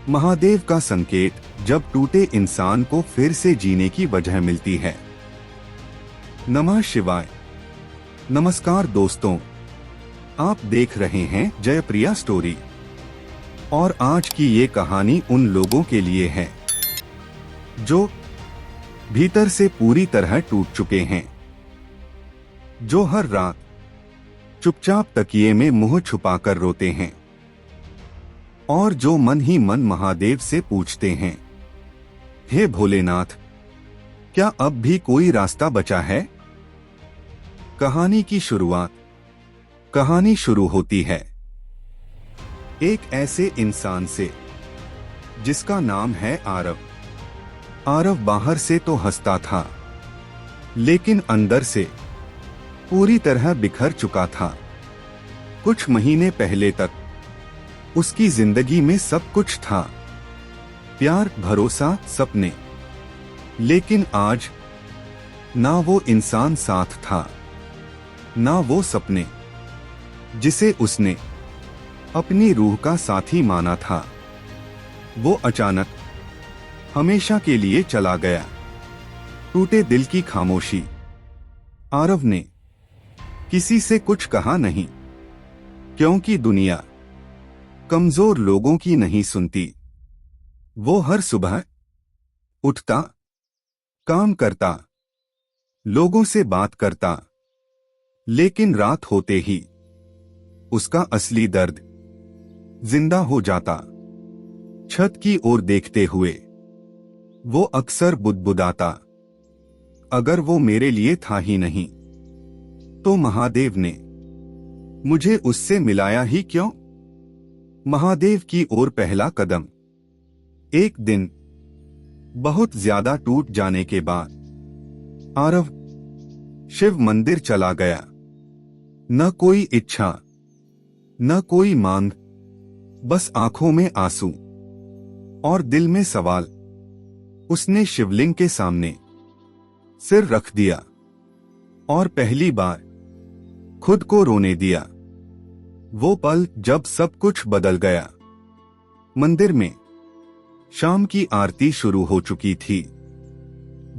महादेव का संकेत, जब टूटे इंसान को फिर से जीने की वजह मिलती है। नमः शिवाय। नमस्कार दोस्तों, आप देख रहे हैं जयप्रिया स्टोरी और आज की ये कहानी उन लोगों के लिए है जो भीतर से पूरी तरह टूट चुके हैं, जो हर रात चुपचाप तकिए में मुंह छुपाकर रोते हैं और जो मन ही मन महादेव से पूछते हैं, हे भोलेनाथ, क्या अब भी कोई रास्ता बचा है? कहानी शुरू होती है एक ऐसे इंसान से जिसका नाम है आरव। आरव बाहर से तो हंसता था, लेकिन अंदर से पूरी तरह बिखर चुका था। कुछ महीने पहले तक उसकी जिंदगी में सब कुछ था, प्यार, भरोसा, सपने। लेकिन आज ना वो इंसान साथ था, ना वो सपने जिसे उसने अपनी रूह का साथी माना था। वो अचानक हमेशा के लिए चला गया। टूटे दिल की खामोशी। आरव ने किसी से कुछ कहा नहीं, क्योंकि दुनिया कमजोर लोगों की नहीं सुनती। वो हर सुबह उठता, काम करता, लोगों से बात करता, लेकिन रात होते ही उसका असली दर्द जिंदा हो जाता। छत की ओर देखते हुए वो अक्सर बुदबुदाता, अगर वो मेरे लिए था ही नहीं तो महादेव ने मुझे उससे मिलाया ही क्यों? महादेव की ओर पहला कदम। एक दिन बहुत ज्यादा टूट जाने के बाद आरव शिव मंदिर चला गया। न कोई इच्छा, न कोई मांग, बस आंखों में आंसू और दिल में सवाल। उसने शिवलिंग के सामने सिर रख दिया और पहली बार खुद को रोने दिया। वो पल जब सब कुछ बदल गया। मंदिर में शाम की आरती शुरू हो चुकी थी।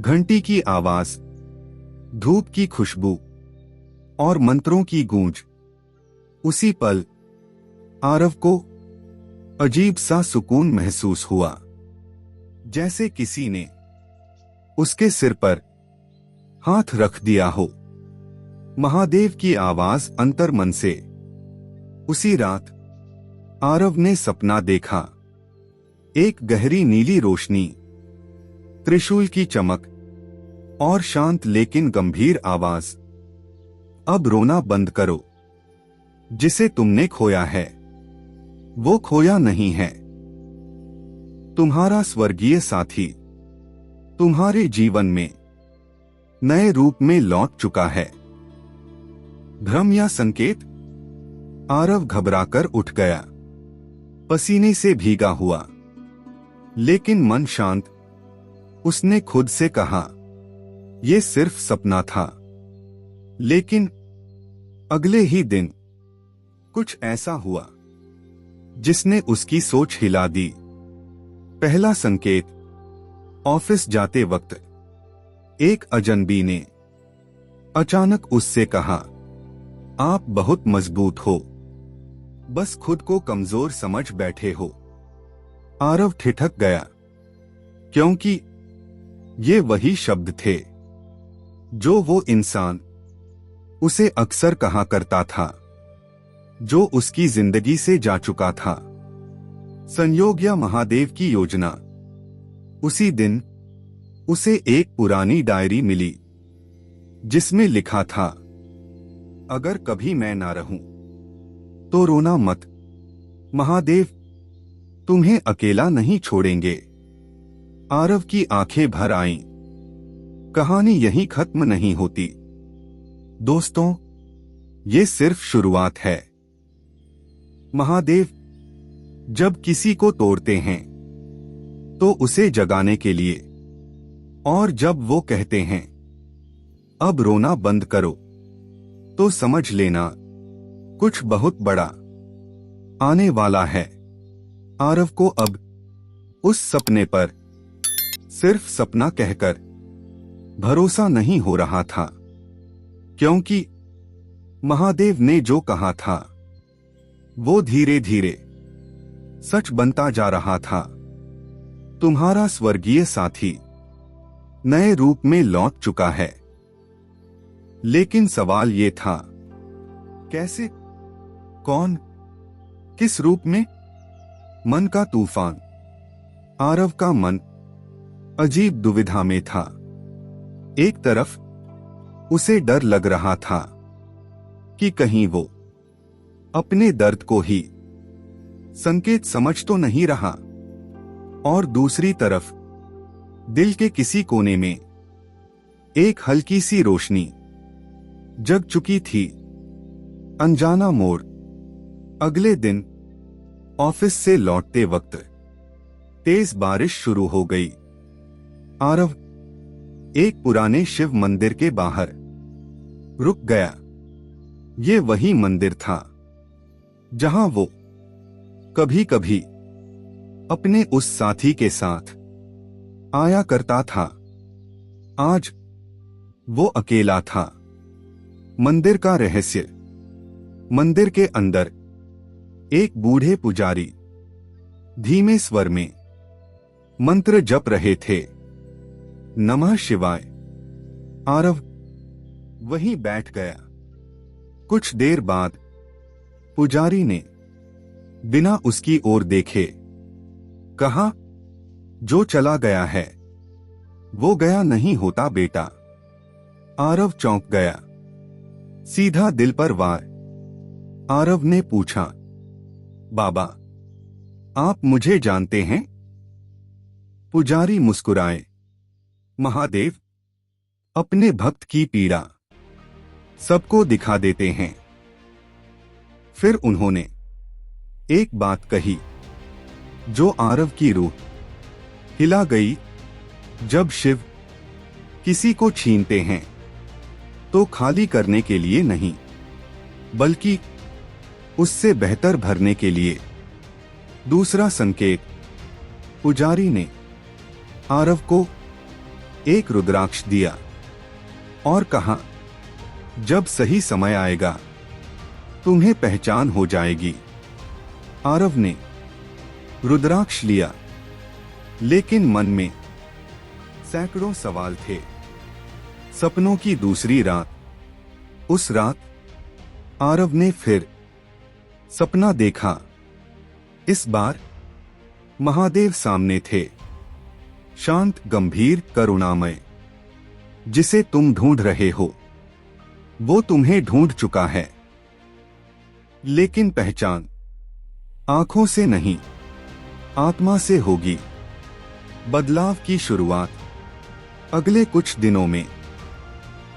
घंटी की आवाज, धूप की खुशबू और मंत्रों की गूंज। उसी पल आरव को अजीब सा सुकून महसूस हुआ, जैसे किसी ने उसके सिर पर हाथ रख दिया हो। महादेव की आवाज अंतर्मन से। उसी रात आरव ने सपना देखा। एक गहरी नीली रोशनी, त्रिशूल की चमक और शांत लेकिन गंभीर आवाज, अब रोना बंद करो। जिसे तुमने खोया है वो खोया नहीं है। तुम्हारा स्वर्गीय साथी तुम्हारे जीवन में नए रूप में लौट चुका है। भ्रम या संकेत? आरव घबराकर उठ गया, पसीने से भीगा हुआ, लेकिन मन शांत। उसने खुद से कहा, यह सिर्फ सपना था। लेकिन अगले ही दिन कुछ ऐसा हुआ जिसने उसकी सोच हिला दी। पहला संकेत। ऑफिस जाते वक्त एक अजनबी ने अचानक उससे कहा, आप बहुत मजबूत हो, बस खुद को कमजोर समझ बैठे हो। आरव ठिठक गया, क्योंकि ये वही शब्द थे जो वो इंसान उसे अक्सर कहा करता था, जो उसकी जिंदगी से जा चुका था। संयोग या महादेव की योजना? उसी दिन उसे एक पुरानी डायरी मिली जिसमें लिखा था, अगर कभी मैं ना रहूं तो रोना मत, महादेव तुम्हें अकेला नहीं छोड़ेंगे। आरव की आंखें भर आईं। कहानी यहीं खत्म नहीं होती दोस्तों, ये सिर्फ शुरुआत है। महादेव जब किसी को तोड़ते हैं तो उसे जगाने के लिए, और जब वो कहते हैं अब रोना बंद करो, तो समझ लेना कुछ बहुत बड़ा आने वाला है। आरव को अब उस सपने पर सिर्फ सपना कहकर भरोसा नहीं हो रहा था, क्योंकि महादेव ने जो कहा था वो धीरे धीरे सच बनता जा रहा था। तुम्हारा स्वर्गीय साथी नए रूप में लौट चुका है। लेकिन सवाल ये था, कैसे, कौन, किस रूप में? मन का तूफान। आरव का मन अजीब दुविधा में था। एक तरफ उसे डर लग रहा था कि कहीं वो अपने दर्द को ही संकेत समझ तो नहीं रहा, और दूसरी तरफ दिल के किसी कोने में एक हल्की सी रोशनी जग चुकी थी। अनजाना मोड़। अगले दिन ऑफिस से लौटते वक्त तेज बारिश शुरू हो गई। आरव एक पुराने शिव मंदिर के बाहर रुक गया। ये वही मंदिर था जहां वो कभी कभी अपने उस साथी के साथ आया करता था। आज वो अकेला था। मंदिर का रहस्य। मंदिर के अंदर एक बूढ़े पुजारी धीमे स्वर में मंत्र जप रहे थे। नमः शिवाय। आरव वहीं बैठ गया। कुछ देर बाद पुजारी ने बिना उसकी ओर देखे कहा, जो चला गया है वो गया नहीं होता बेटा। आरव चौंक गया। सीधा दिल पर वार। आरव ने पूछा, बाबा, आप मुझे जानते हैं? पुजारी मुस्कुराए। महादेव अपने भक्त की पीड़ा सबको दिखा देते हैं। फिर उन्होंने एक बात कही जो आरव की रूह हिला गई। जब शिव किसी को छीनते हैं तो खाली करने के लिए नहीं, बल्कि उससे बेहतर भरने के लिए। दूसरा संकेत। पुजारी ने आरव को एक रुद्राक्ष दिया और कहा, जब सही समय आएगा तुम्हें पहचान हो जाएगी। आरव ने रुद्राक्ष लिया, लेकिन मन में सैकड़ों सवाल थे। सपनों की दूसरी रात। उस रात आरव ने फिर सपना देखा। इस बार महादेव सामने थे, शांत, गंभीर, करुणामय। जिसे तुम ढूंढ रहे हो वो तुम्हें ढूंढ चुका है। लेकिन पहचान आंखों से नहीं, आत्मा से होगी। बदलाव की शुरुआत। अगले कुछ दिनों में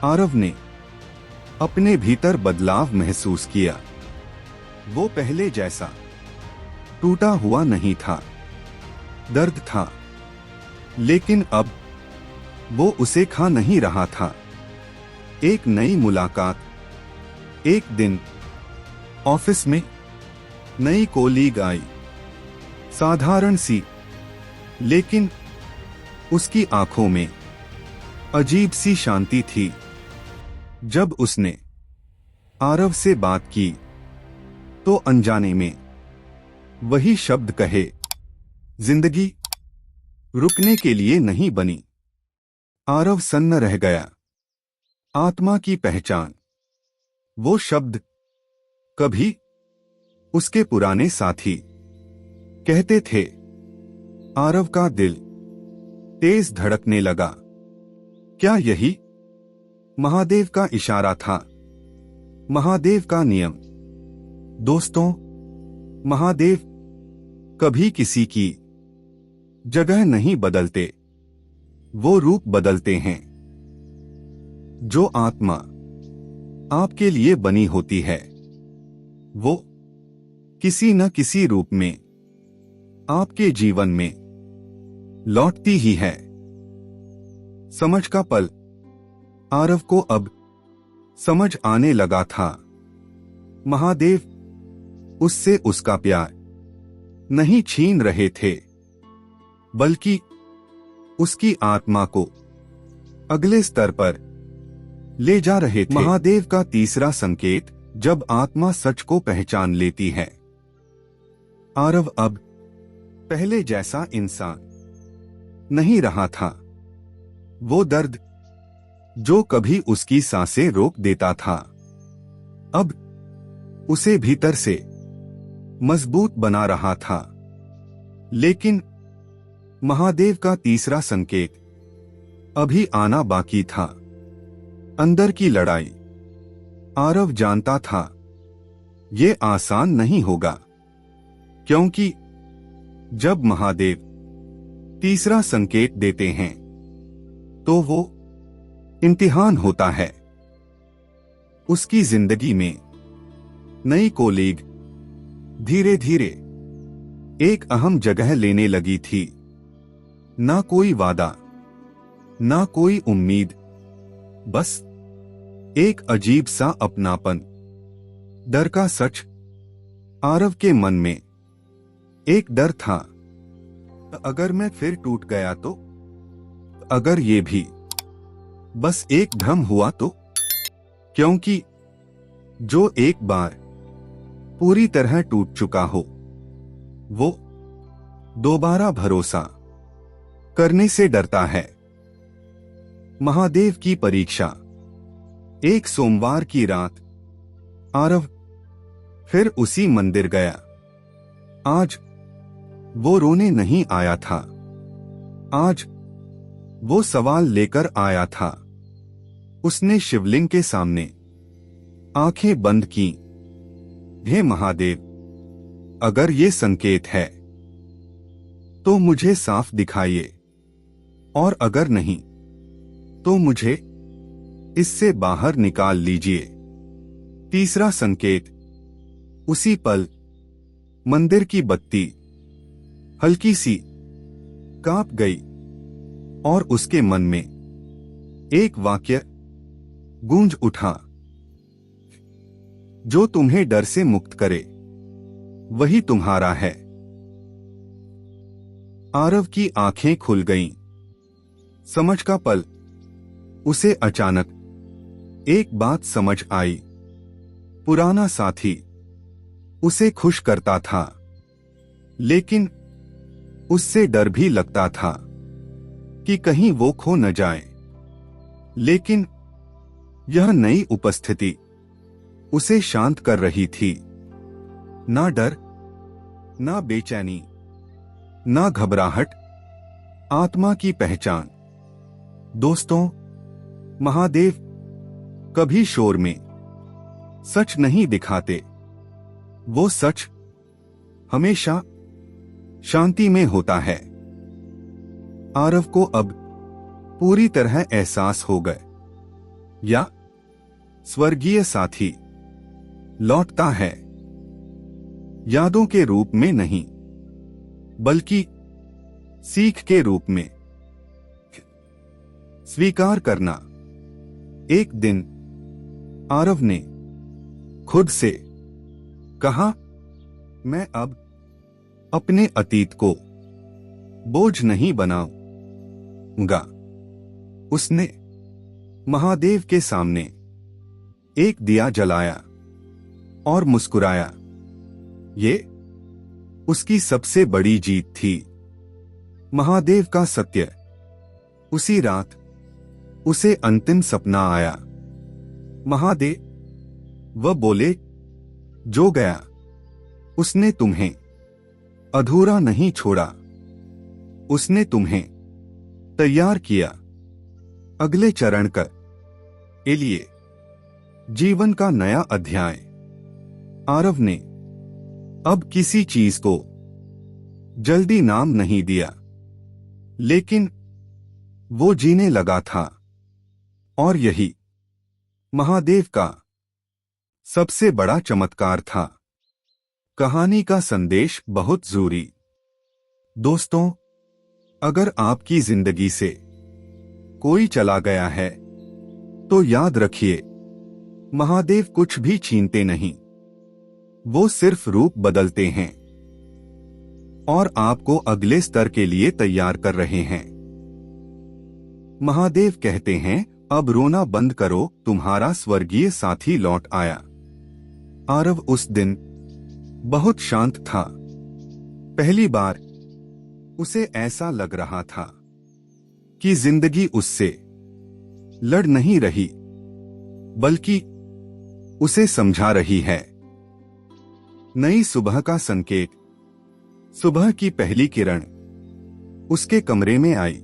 आरव ने अपने भीतर बदलाव महसूस किया। वो पहले जैसा टूटा हुआ नहीं था। दर्द था, लेकिन अब वो उसे खा नहीं रहा था। एक नई मुलाकात। एक दिन ऑफिस में नई कोलीग आई। साधारण सी, लेकिन उसकी आंखों में अजीब सी शांति थी। जब उसने आरव से बात की तो अनजाने में वही शब्द कहे, जिंदगी रुकने के लिए नहीं बनी। आरव सन्न रह गया। आत्मा की पहचान। वो शब्द कभी उसके पुराने साथी कहते थे। आरव का दिल तेज धड़कने लगा। क्या यही महादेव का इशारा था? महादेव का नियम। दोस्तों, महादेव कभी किसी की जगह नहीं बदलते, वो रूप बदलते हैं। जो आत्मा आपके लिए बनी होती है वो किसी न किसी रूप में आपके जीवन में लौटती ही है। समझ का पल। आरव को अब समझ आने लगा था। महादेव उससे उसका प्यार नहीं छीन रहे थे, बल्कि उसकी आत्मा को अगले स्तर पर ले जा रहे थे। महादेव का तीसरा संकेत, जब आत्मा सच को पहचान लेती है। आरव अब पहले जैसा इंसान नहीं रहा था। वो दर्द जो कभी उसकी सांसें रोक देता था, अब उसे भीतर से मजबूत बना रहा था। लेकिन महादेव का तीसरा संकेत अभी आना बाकी था। अंदर की लड़ाई। आरव जानता था ये आसान नहीं होगा, क्योंकि जब महादेव तीसरा संकेत देते हैं तो वो इम्तिहान होता है। उसकी जिंदगी में नई कोलीग धीरे धीरे एक अहम जगह लेने लगी थी। ना कोई वादा, ना कोई उम्मीद, बस एक अजीब सा अपनापन। डर का सच। आरव के मन में एक डर था, अगर मैं फिर टूट गया तो, अगर ये भी बस एक भ्रम हुआ तो। क्योंकि जो एक बार पूरी तरह टूट चुका हो, वो दोबारा भरोसा करने से डरता है। महादेव की परीक्षा। एक सोमवार की रात आरव फिर उसी मंदिर गया। आज वो रोने नहीं आया था, आज वो सवाल लेकर आया था। उसने शिवलिंग के सामने आंखें बंद की। हे महादेव, अगर ये संकेत है तो मुझे साफ दिखाइए, और अगर नहीं तो मुझे इससे बाहर निकाल लीजिए। तीसरा संकेत। उसी पल मंदिर की बत्ती हल्की सी कांप गई और उसके मन में एक वाक्य गूंज उठा, जो तुम्हें डर से मुक्त करे वही तुम्हारा है। आरव की आंखें खुल गईं। समझ का पल। उसे अचानक एक बात समझ आई। पुराना साथी उसे खुश करता था, लेकिन उससे डर भी लगता था कि कहीं वो खो न जाए। लेकिन यह नई उपस्थिति उसे शांत कर रही थी। ना डर, ना बेचैनी, ना घबराहट, आत्मा की पहचान। दोस्तों, महादेव कभी शोर में सच नहीं दिखाते। वो सच हमेशा शांति में होता है। आरव को अब पूरी तरह एहसास हो गए, या स्वर्गीय साथी लौटता है, यादों के रूप में नहीं, बल्कि सीख के रूप में। स्वीकार करना। एक दिन आरव ने खुद से कहा, मैं अब अपने अतीत को बोझ नहीं बनाऊंगा। उसने महादेव के सामने एक दिया जलाया और मुस्कुराया। ये उसकी सबसे बड़ी जीत थी। महादेव का सत्य। उसी रात उसे अंतिम सपना आया। महादेव वह बोले, जो गया उसने तुम्हें अधूरा नहीं छोड़ा, उसने तुम्हें तैयार किया अगले चरण के लिए, जीवन का नया अध्याय। आरव ने अब किसी चीज को जल्दी नाम नहीं दिया, लेकिन वो जीने लगा था। और यही महादेव का सबसे बड़ा चमत्कार था। कहानी का संदेश बहुत जरूरी। दोस्तों, अगर आपकी जिंदगी से कोई चला गया है तो याद रखिए, महादेव कुछ भी छीनते नहीं, वो सिर्फ रूप बदलते हैं। और आपको अगले स्तर के लिए तैयार कर रहे हैं। महादेव कहते हैं, अब रोना बंद करो, तुम्हारा स्वर्गीय साथी लौट आया। आरव उस दिन बहुत शांत था। पहली बार उसे ऐसा लग रहा था कि जिंदगी उससे लड़ नहीं रही, बल्कि उसे समझा रही है। नई सुबह का संकेत। सुबह की पहली किरण उसके कमरे में आई।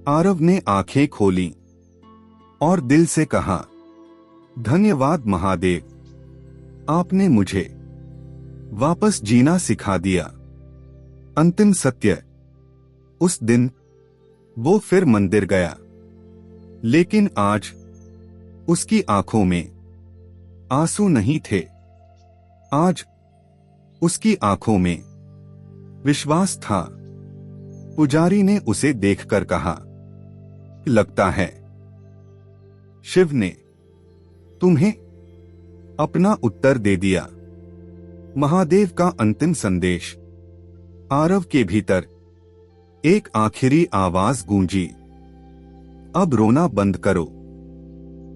आरव ने आंखें खोली और दिल से कहा, धन्यवाद महादेव, आपने मुझे वापस जीना सिखा दिया। अंतिम सत्य। उस दिन वो फिर मंदिर गया, लेकिन आज उसकी आंखों में आंसू नहीं थे। आज उसकी आंखों में विश्वास था। पुजारी ने उसे देखकर कहा, लगता है शिव ने तुम्हें अपना उत्तर दे दिया। महादेव का अंतिम संदेश। आरव के भीतर एक आखिरी आवाज गूंजी, अब रोना बंद करो।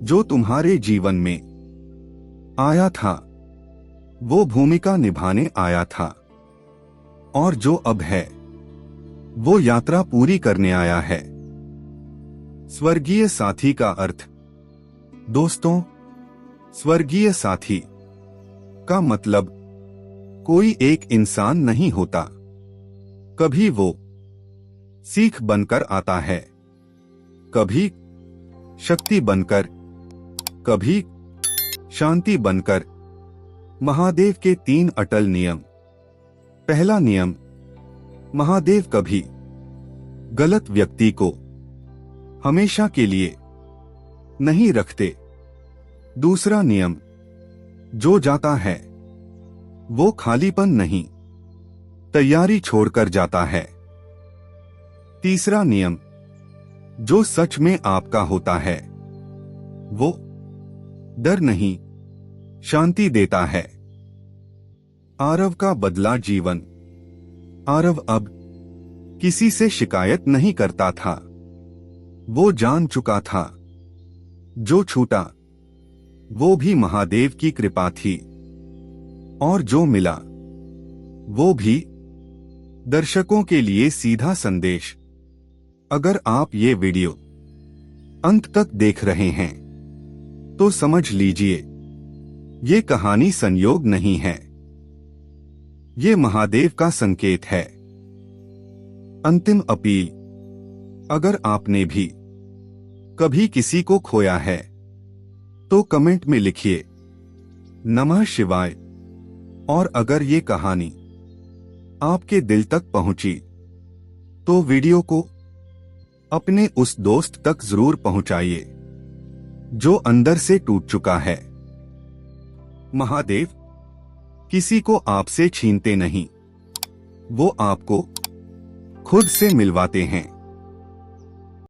जो तुम्हारे जीवन में आया था वो भूमिका निभाने आया था, और जो अब है वो यात्रा पूरी करने आया है। स्वर्गीय साथी का अर्थ। दोस्तों, स्वर्गीय साथी का मतलब कोई एक इंसान नहीं होता। कभी वो सीख बनकर आता है, कभी शक्ति बनकर, कभी शांति बनकर। महादेव के 3 अटल नियम। पहला नियम, महादेव कभी गलत व्यक्ति को हमेशा के लिए नहीं रखते। दूसरा नियम, जो जाता है वो खालीपन नहीं, तैयारी छोड़कर जाता है। तीसरा नियम, जो सच में आपका होता है वो डर नहीं, शांति देता है। आरव का बदला जीवन। आरव अब किसी से शिकायत नहीं करता था। वो जान चुका था, जो छूटा वो भी महादेव की कृपा थी, और जो मिला वो भी। दर्शकों के लिए सीधा संदेश। अगर आप ये वीडियो अंत तक देख रहे हैं तो समझ लीजिए, ये कहानी संयोग नहीं है, ये महादेव का संकेत है। अंतिम अपील। अगर आपने भी कभी किसी को खोया है तो कमेंट में लिखिए नमः शिवाय। और अगर ये कहानी आपके दिल तक पहुंची तो वीडियो को अपने उस दोस्त तक जरूर पहुंचाइए जो अंदर से टूट चुका है। महादेव किसी को आपसे छीनते नहीं, वो आपको खुद से मिलवाते हैं।